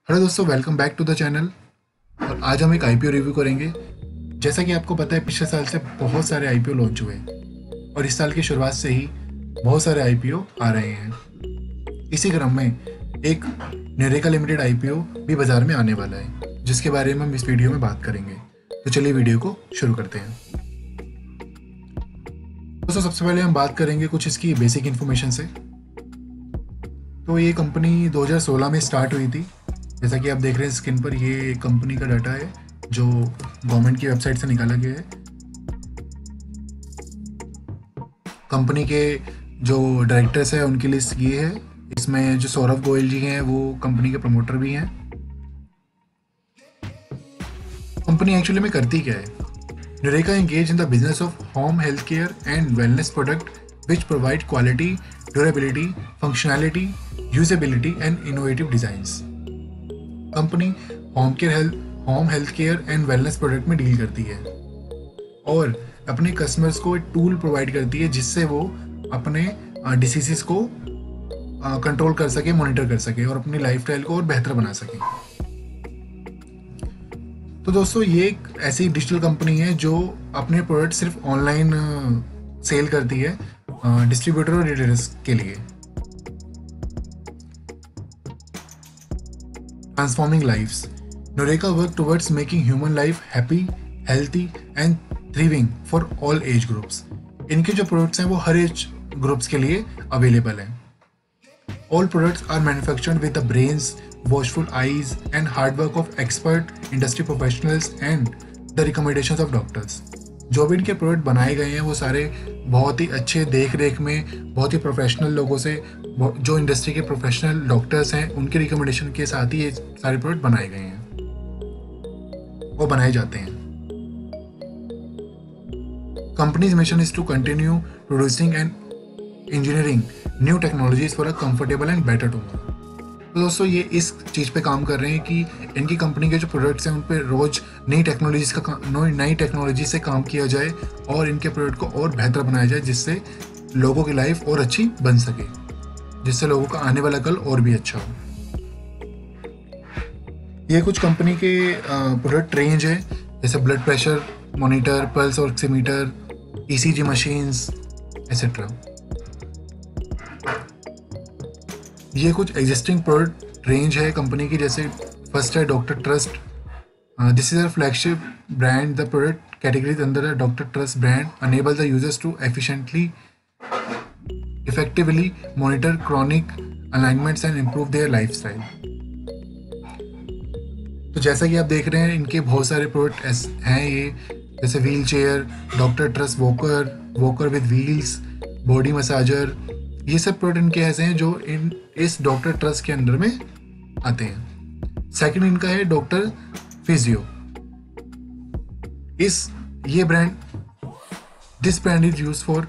Hello दोस्तों, welcome back to the channel. और आज हम एक आईपीओ रिव्यू करेंगे। जैसा कि आपको पता है, पिछले साल से बहुत सारे आईपीओ लॉन्च हुए और इस साल की शुरुआत से ही बहुत सारे आईपीओ आ रहे हैं। इसी क्रम में एक न्यूरेका लिमिटेड आईपीओ भी बाजार में आने वाला है, जिसके बारे में हम इस वीडियो में बात करेंगे। तो चलिए वीडियो को शुरू करते हैं। दोस्तों, सबसे पहले हम बात करेंगे कुछ इसकी बेसिक इन्फॉर्मेशन से। तो ये कंपनी 2016 में स्टार्ट हुई थी। जैसा कि आप देख रहे हैं स्क्रीन पर, ये कंपनी का डाटा है जो गवर्नमेंट की वेबसाइट से निकाला गया है। कंपनी के जो डायरेक्टर्स हैं उनकी लिस्ट ये है। इसमें जो सौरभ गोयल जी हैं वो कंपनी के प्रमोटर भी हैं। कंपनी एक्चुअली में करती क्या है? Nureca engage in the business of home health care and wellness product which provide quality, durability, functionality, usability and innovative designs. Company home health care and wellness product में deal करती है और अपने कस्टमर्स को एक टूल प्रोवाइड करती है जिससे वो अपने डिसीजेस को कंट्रोल कर सके, मॉनिटर कर सके और अपनी लाइफस्टाइल को और बेहतर बना सके। तो दोस्तों, ये एक ऐसी डिजिटल कंपनी है जो अपने प्रोडक्ट सिर्फ ऑनलाइन सेल करती है डिस्ट्रीब्यूटर और रिटेलर्स के लिए। Transforming lives. Nureka work towards making human life happy, healthy and thriving for all age groups. इनके जो प्रोडक्ट्स हैं वो हर एज ग्रुप्स के लिए अवेलेबल हैं। All products are manufactured with the brains, watchful eyes and hard work of expert industry professionals and the recommendations of doctors. जो भी इनके प्रोडक्ट बनाए गए हैं वो सारे बहुत ही अच्छे देख रेख में, बहुत ही प्रोफेशनल लोगों से, जो इंडस्ट्री के प्रोफेशनल डॉक्टर्स हैं उनके रिकमेंडेशन के साथ ही ये सारे प्रोडक्ट बनाए गए हैं और बनाए जाते हैं। Company's mission is to continue producing and engineering new technologies for a comfortable and better tomorrow. तो दोस्तों, ये इस चीज़ पे काम कर रहे हैं कि इनकी कंपनी के जो प्रोडक्ट्स हैं उन पे रोज़ नई टेक्नोलॉजी से काम किया जाए और इनके प्रोडक्ट को और बेहतर बनाया जाए, जिससे लोगों की लाइफ और अच्छी बन सके, जिससे लोगों का आने वाला कल और भी अच्छा हो। ये कुछ कंपनी के प्रोडक्ट रेंज है, जैसे blood pressure monitor, pulse oximeter, ECG machines etcetera. ये कुछ एग्जिस्टिंग प्रोडक्ट रेंज है कंपनी की। जैसे फर्स्ट है Doctor Trust. This is a flagship brand. The product categories under the Doctor Trust brand enable the users to effectively monitor chronic alignments and improve their lifestyle. तो जैसा कि आप देख रहे हैं, इनके बहुत सारे प्रोडक्ट हैं ये, जैसे wheel chair, doctor trust walker with wheels, body massager. ये सब प्रोडक्ट इनके ऐसे हैं जो इस डॉक्टर ट्रस्ट के अंडर में आते हैं। सेकंड इनका है Doctor Physio. This brand is use for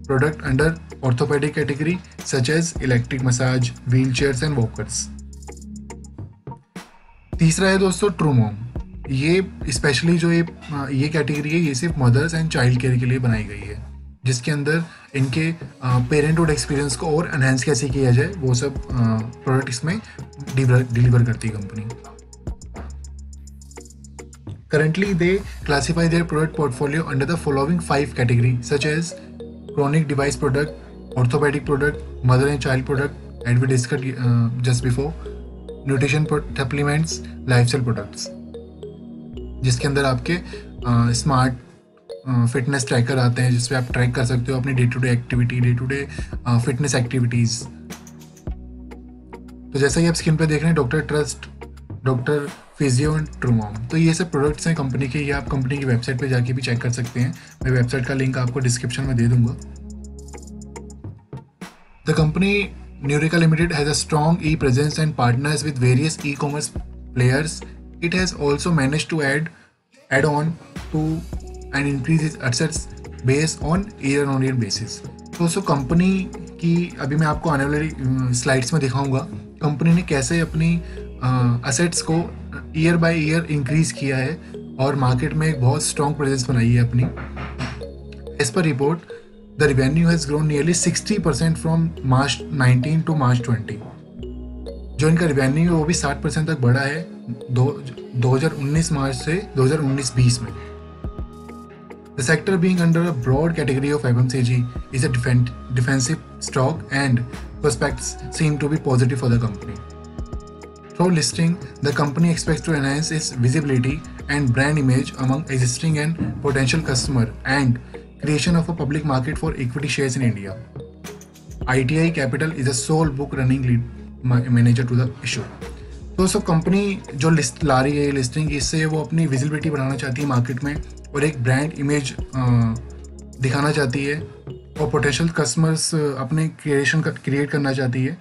product under orthopaedic category such as electric massage, wheelchairs and walkers. तीसरा है दोस्तों ट्रूमॉम। ये स्पेशली जो ये कैटेगरी है, ये सिर्फ मदर्स एंड चाइल्ड केयर के लिए बनाई गई है, जिसके अंदर इनके पेरेंटहुड एक्सपीरियंस को और एनहेंस कैसे किया जाए वो सब प्रोडक्ट इसमें डिलीवर करती है company. Currently, they classify their product portfolio under the following 5 categories, such as chronic device product, orthopedic product, mother and child product, and we discussed just before, nutrition supplements, lifestyle products, जिसके अंदर आपके smart fitness tracker आते हैं, जिसपे आप track कर सकते हो अपनी day to day fitness activities. तो जैसा कि आप स्क्रीन पे देख रहे हैं, doctor Trust, doctor Physio and TrueMom. तो ये सब प्रोडक्ट्स हैं कंपनी के। ये आप कंपनी की वेबसाइट पे जाके भी चेक कर सकते हैं। मैं वेबसाइट का लिंक आपको डिस्क्रिप्शन में दे दूंगा। The company Neureka limited has a strong e presence and partners with various e commerce players. It has also managed to add on to and increase its assets base on year-on-year basis. तो दोस्तों, company की अभी मैं आपको आने वाली slides में दिखाऊंगा कंपनी ने कैसे अपनी असेट्स को ईयर बाय ईयर इंक्रीज किया है और मार्केट में एक बहुत स्ट्रॉन्ग प्रेजेंस बनाई है अपनी। As per report, the revenue has grown nearly 60% from March 19 to March 20. जो इनका रेवेन्यू है वो भी 60% तक बढ़ा है 2019 मार्च से 2019-20 में। The sector being under a broad category of FMCG is a defensive stock and prospects seem to be positive for the company. Through listing, the company expects to enhance its visibility and brand image among existing and potential customers and creation of a public market for equity shares in India. ITI Capital is a sole book running lead manager to the issue. तो दोस्तों company जो list ला रही है listing, इससे वो अपनी visibility बढ़ाना चाहती है मार्केट में और एक ब्रांड इमेज दिखाना चाहती है और पोटेंशियल कस्टमर्स अपने क्रिएट करना चाहती है।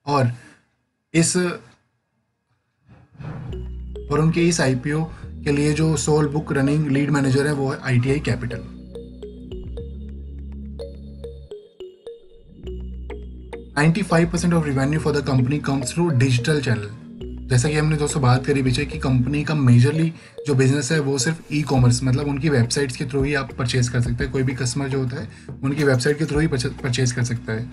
और उनके इस IPO के लिए जो sole book running lead manager है वो है ITI capital. $95% of revenue for the company comes through digital channel. जैसा कि हमने दोस्तों बात करी पीछे कि कंपनी का मेजरली जो बिजनेस है वो सिर्फ ई-कॉमर्स, मतलब उनकी वेबसाइट्स के थ्रू ही आप परचेज कर सकते हैं। कोई भी कस्टमर जो होता है उनकी वेबसाइट के थ्रू ही परचेज कर सकता है।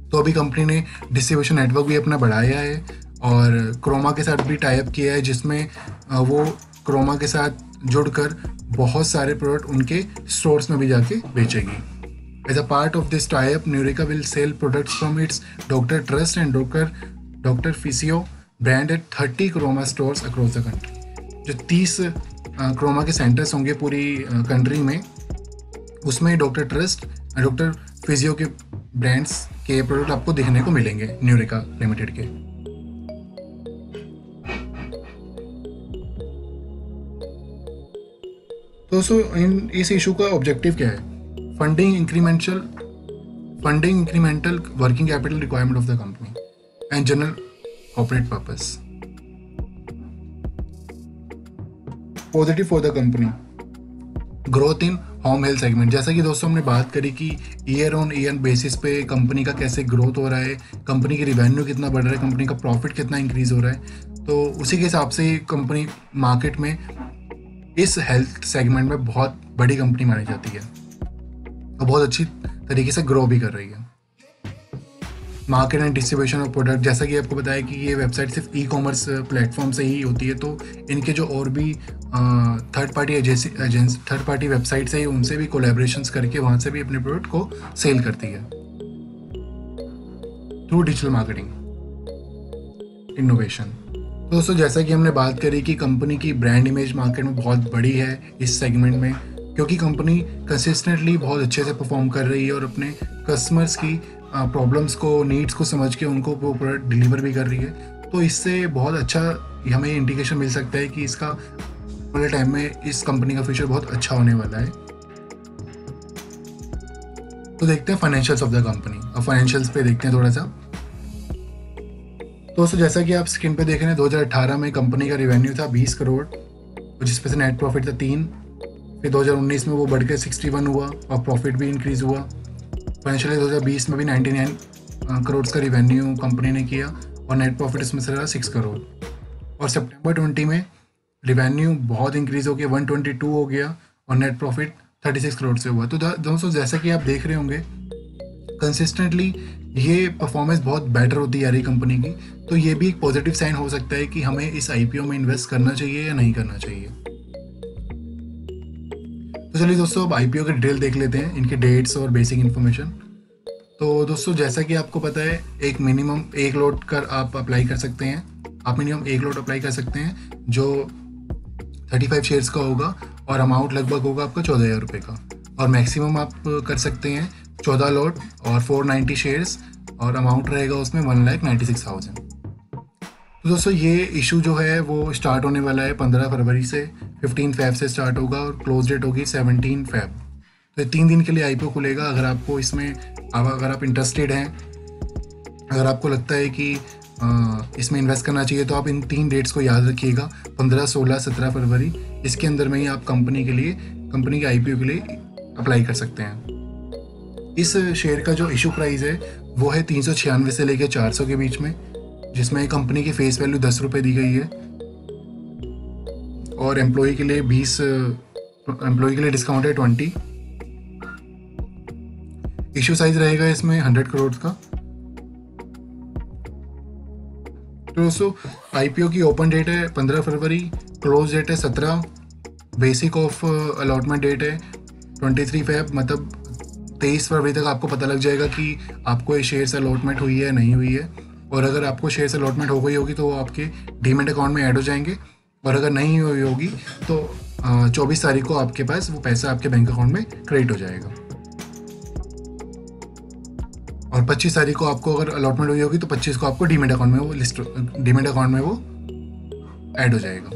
तो अभी कंपनी ने डिस्ट्रीब्यूशन नेटवर्क भी अपना बढ़ाया है और क्रोमा के साथ भी टाई अप किया है, जिसमें वो क्रोमा के साथ जुड़कर बहुत सारे प्रोडक्ट उनके स्टोर्स में भी जाके बेचेगी। As a part of this tie-up, Nurica will sell products from its Dr. Trust and Dr. Physio brand at 30 Croma stores across the country. जो 30 क्रोमा के सेंटर्स होंगे पूरी कंट्री में, उसमें डॉक्टर ट्रस्ट और डॉक्टर फिजियो के brands के product आपको देखने को मिलेंगे न्यूरिका लिमिटेड के। तो इस इशू का ऑब्जेक्टिव क्या है? Funding incremental working capital requirement of the company and general corporate purpose. Positive for the company. Growth in home health segment. जैसा कि दोस्तों हमने बात करी कि ईयर ऑन ईयर बेसिस पे कंपनी का कैसे ग्रोथ हो रहा है, कंपनी की रिवेन्यू कितना बढ़ रहा है, कंपनी का प्रॉफिट कितना इंक्रीज हो रहा है, तो उसी के हिसाब से कंपनी मार्केट में इस हेल्थ सेगमेंट में बहुत बड़ी कंपनी मानी जाती है और बहुत अच्छी तरीके से ग्रो भी कर रही है। Market and distribution of product, जैसा कि आपको बताया कि ये वेबसाइट सिर्फ ई-कॉमर्स प्लेटफॉर्म से ही होती है, तो इनके जो और भी थर्ड पार्टी वेबसाइट्स है उनसे भी कोलैबोरेशंस करके वहाँ से भी अपने प्रोडक्ट को सेल करती है थ्रू डिजिटल मार्केटिंग इनोवेशन। तो दोस्तों जैसा कि हमने बात करी कि कंपनी की ब्रांड इमेज मार्केट में बहुत बड़ी है इस सेगमेंट में, क्योंकि कंपनी कंसिस्टेंटली बहुत अच्छे से परफॉर्म कर रही है और अपने कस्टमर्स की प्रॉब्लम्स को, नीड्स को समझ के उनको वो प्रोडक्ट डिलीवर भी कर रही है। तो इससे बहुत अच्छा हमें इंडिकेशन मिल सकता है कि इसका वाले टाइम में इस कंपनी का फ्यूचर बहुत अच्छा होने वाला है। तो देखते हैं फाइनेंशियल्स ऑफ द कंपनी। अब फाइनेंशियल्स पे देखते हैं थोड़ा सा। तो जैसा कि आप स्क्रीन पे देख रहे हैं, 2018 में कंपनी का रेवेन्यू था 20 करोड़ और जिसपे से नेट प्रॉफिट था 3। फिर 2019 में वो बढ़ के 61 हुआ और प्रॉफिट भी इंक्रीज हुआ। फाइनेंशियल 2020 में भी 99 करोड़ का रेवेन्यू कंपनी ने किया और नेट प्रॉफिट इसमें से रहा 6 करोड़। और सितंबर 20 में रेवेन्यू बहुत इंक्रीज हो गया, 122 हो गया और नेट प्रॉफिट 36 करोड़ से हुआ। तो दोस्तों जैसा कि आप देख रहे होंगे कंसिस्टेंटली ये परफॉर्मेंस बहुत बेटर होती जा रही कंपनी की, तो ये भी एक पॉजिटिव साइन हो सकता है कि हमें इस IPO में इन्वेस्ट करना चाहिए या नहीं करना चाहिए। तो चलिए दोस्तों अब IPO के डिटेल देख लेते हैं, इनके डेट्स और बेसिक इन्फॉर्मेशन। तो दोस्तों जैसा कि आपको पता है एक मिनिमम 1 लॉट कर आप अप्लाई कर सकते हैं। आप मिनिमम 1 लॉट अप्लाई कर सकते हैं जो 35 शेयर्स का होगा और अमाउंट लगभग होगा आपका 14,000 रुपये का। और मैक्सिमम आप कर सकते हैं 14 लॉट और 490 शेयर्स और अमाउंट रहेगा उसमें 1,96,000। तो दोस्तों ये इशू जो है वो स्टार्ट होने वाला है 15 फरवरी से, 15 फेब से स्टार्ट होगा और क्लोज डेट होगी 17 फेब। तो ये 3 दिन के लिए IPO खुलेगा। अगर आपको इसमें अगर आप इंटरेस्टेड हैं, अगर आपको लगता है कि इसमें इन्वेस्ट करना चाहिए, तो आप इन 3 डेट्स को याद रखिएगा, 15, 16, 17 फरवरी। इसके अंदर में ही आप कंपनी के IPO के लिए अप्लाई कर सकते हैं। इस शेयर का जो इशू प्राइस है वो है 396 से लेकर 400 के बीच में, जिसमें कंपनी की फेस वैल्यू 10 रुपये दी गई है और एम्प्लॉय के लिए डिस्काउंट है 20। इशू साइज रहेगा इसमें 100 करोड़ का तो दोस्तों IPO की ओपन डेट है 15 फरवरी, क्लोज डेट है 17, बेसिक ऑफ अलॉटमेंट डेट है 23 फेब, मतलब 23 फरवरी तक आपको पता लग जाएगा कि आपको ये शेयर्स अलॉटमेंट हुई है नहीं हुई है। और अगर आपको शेयर्स अलॉटमेंट हो गई होगी तो वो आपके डीमेट अकाउंट में ऐड हो जाएंगे, और अगर नहीं हुई होगी तो 24 तारीख को आपके पास वो पैसा आपके बैंक अकाउंट में क्रेडिट हो जाएगा। और 25 तारीख को आपको अगर अलॉटमेंट हुई होगी तो 25 को आपको डीमेट अकाउंट में वो ऐड हो जाएगा।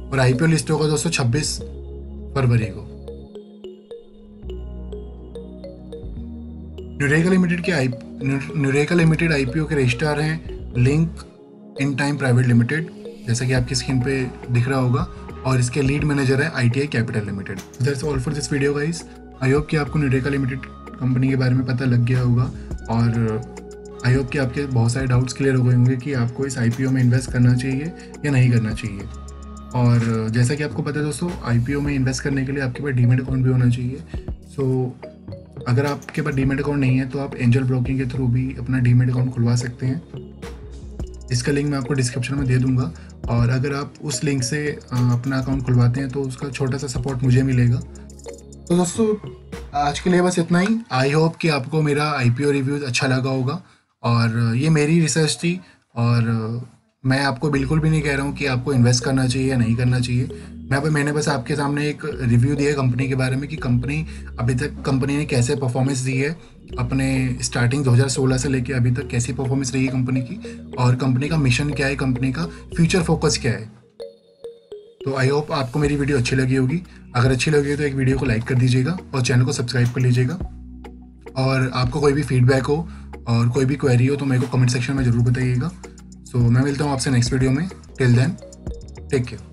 और IPO लिस्ट होगा दोस्तों 26 फरवरी को। न्यूरेका लिमिटेड IPO के रजिस्ट्रार हैं link in time private limited, जैसा कि आपकी स्क्रीन पे दिख रहा होगा, और इसके लीड मैनेजर है ITI capital limited. That's all for this video guys. I hope कि आपको न्यूरेका लिमिटेड कंपनी के बारे में पता लग गया होगा, और आई होप कि आपके बहुत सारे डाउट्स क्लियर हो गए होंगे कि आपको इस IPO में इन्वेस्ट करना चाहिए या नहीं करना चाहिए। और जैसा कि आपको पता है दोस्तों, IPO में इन्वेस्ट करने के लिए आपके पास डीमेट अकाउंट भी होना चाहिए। सो अगर आपके पास डीमेट अकाउंट नहीं है तो आप एंजल ब्रोकिंग के थ्रू भी अपना डीमेट अकाउंट खुलवा सकते हैं। इसका लिंक मैं आपको डिस्क्रिप्शन में दे दूंगा, और अगर आप उस लिंक से अपना अकाउंट खुलवाते हैं तो उसका छोटा सा सपोर्ट मुझे मिलेगा। तो दोस्तों आज के लिए बस इतना ही। आई होप कि आपको मेरा IPO रिव्यू अच्छा लगा होगा, और ये मेरी रिसर्च थी, और मैं आपको बिल्कुल भी नहीं कह रहा हूँ कि आपको इन्वेस्ट करना चाहिए या नहीं करना चाहिए। मैंने बस आपके सामने एक रिव्यू दिया है कंपनी के बारे में कि अभी तक कंपनी ने कैसे परफॉर्मेंस दी है, अपने स्टार्टिंग 2016 से लेके अभी तक कैसी परफॉर्मेंस रही है कंपनी की, और कंपनी का मिशन क्या है, कंपनी का फ्यूचर फोकस क्या है। तो आई होप आपको मेरी वीडियो अच्छी लगी होगी। अगर अच्छी लगी तो एक वीडियो को लाइक कर दीजिएगा और चैनल को सब्सक्राइब कर लीजिएगा। और आपको कोई भी फीडबैक हो और कोई भी क्वेरी हो तो मेरे को कमेंट सेक्शन में ज़रूर बताइएगा। सो मैं मिलता हूँ आपसे नेक्स्ट वीडियो में। Till then take care.